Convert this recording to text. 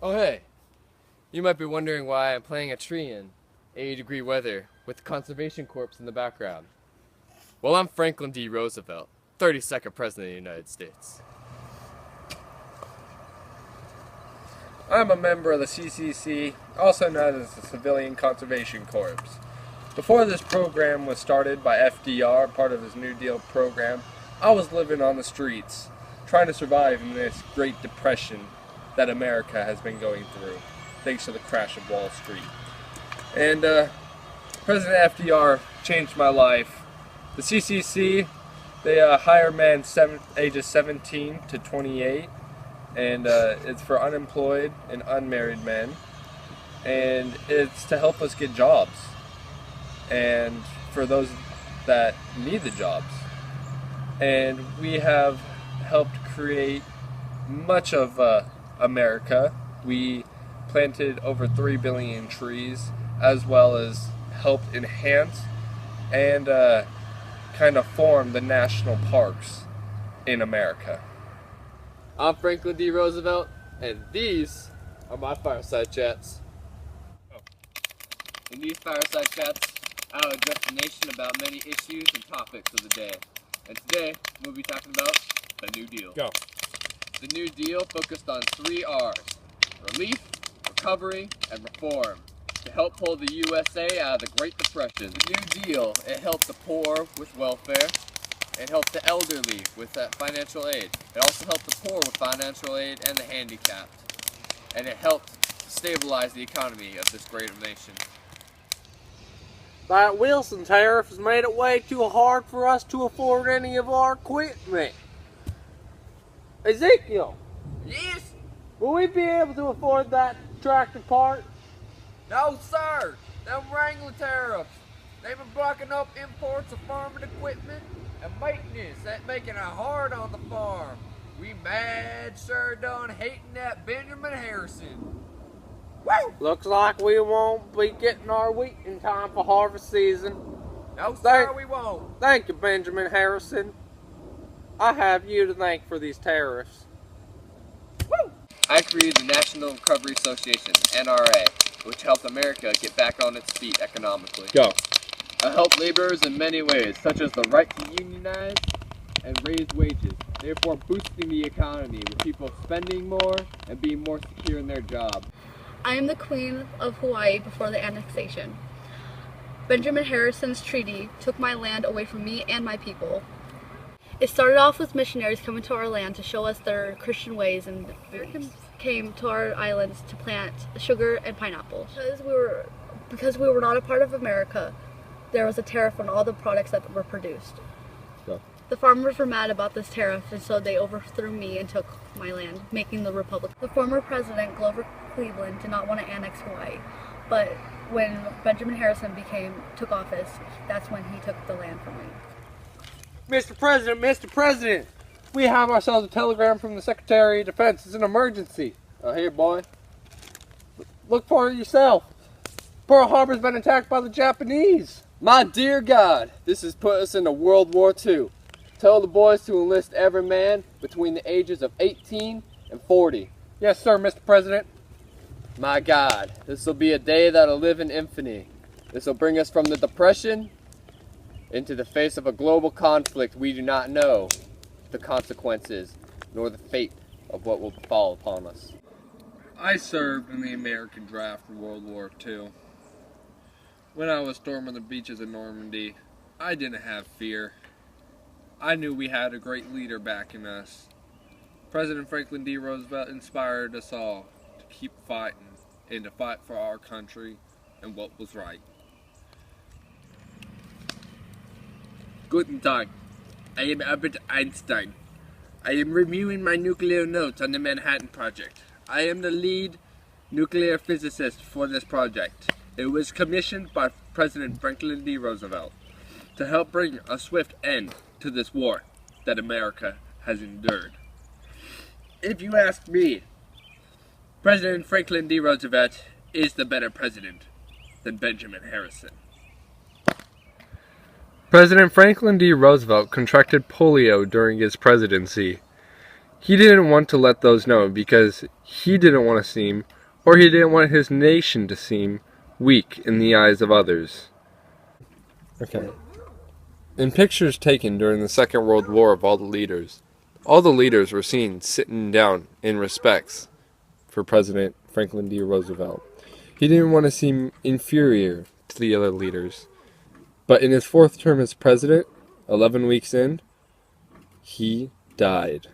Oh hey, you might be wondering why I'm planting a tree in 80-degree weather with the Conservation Corps in the background. Well, I'm Franklin D. Roosevelt, 32nd President of the United States. I'm a member of the CCC, also known as the Civilian Conservation Corps. Before this program was started by FDR, part of his New Deal program, I was living on the streets, trying to survive in this Great Depression that America has been going through, thanks to the crash of Wall Street. And President FDR changed my life. The CCC, they hire men ages 17 to 28, and it's for unemployed and unmarried men, and it's to help us get jobs, and for those that need the jobs. And we have helped create much of America. We planted over 3 billion trees, as well as helped enhance and kind of form the national parks in America. I'm Franklin D. Roosevelt, and these are my fireside chats. In these fireside chats, I'll address the nation about many issues and topics of the day. And today, we'll be talking about the New Deal. Go. The New Deal focused on 3 R's: relief, recovery, and reform, to help pull the USA out of the Great Depression. The New Deal, it helped the poor with welfare. It helped the elderly with financial aid. It also helped the poor with financial aid and the handicapped. And it helped stabilize the economy of this great nation. That Wilson tariff has made it way too hard for us to afford any of our equipment. Ezekiel, Yes? will we be able to afford that tractor part? No, sir. Them Wrangler tariffs. They've been blocking up imports of farming equipment and maintenance. That making it hard on the farm. We mad sure done hating that Benjamin Harrison. Woo! Looks like we won't be getting our wheat in time for harvest season. No, sir, we won't. Thank you, Benjamin Harrison. I have you to thank for these tariffs. Woo! I created the National Recovery Association, NRA, which helped America get back on its feet economically. Go. I help laborers in many ways, such as the right to unionize and raise wages, therefore boosting the economy with people spending more and being more secure in their job. I am the Queen of Hawaii before the annexation. Benjamin Harrison's treaty took my land away from me and my people. It started off with missionaries coming to our land to show us their Christian ways, and Americans came to our islands to plant sugar and pineapple. Because we were not a part of America, there was a tariff on all the products that were produced. Go. The farmers were mad about this tariff, and so they overthrew me and took my land, making the republic. The former president, Grover Cleveland, did not want to annex Hawaii, but when Benjamin Harrison took office, that's when he took the land from me. Mr. President, we have ourselves a telegram from the Secretary of Defense. It's an emergency. Here, boy. Look for it yourself. Pearl Harbor's been attacked by the Japanese. My dear God, this has put us into World War II. Tell the boys to enlist every man between the ages of 18 and 40. Yes, sir, Mr. President. My God, this will be a day that'll live in infamy. This will bring us from the Depression into the face of a global conflict we do not know the consequences nor the fate of what will fall upon us. I served in the American draft in World War II. When I was storming the beaches of Normandy, I didn't have fear. I knew we had a great leader backing us. President Franklin D. Roosevelt inspired us all to keep fighting and to fight for our country and what was right. Guten Tag. I am Albert Einstein. I am reviewing my nuclear notes on the Manhattan Project. I am the lead nuclear physicist for this project. It was commissioned by President Franklin D. Roosevelt to help bring a swift end to this war that America has endured. If you ask me, President Franklin D. Roosevelt is the better president than Benjamin Harrison. President Franklin D. Roosevelt contracted polio during his presidency. He didn't want to let those know because he didn't want to seem or he didn't want his nation to seem weak in the eyes of others. Okay. In pictures taken during the Second World War of all the leaders were seen sitting down in respects for President Franklin D. Roosevelt. He didn't want to seem inferior to the other leaders. But in his fourth term as president, 11 weeks in, he died.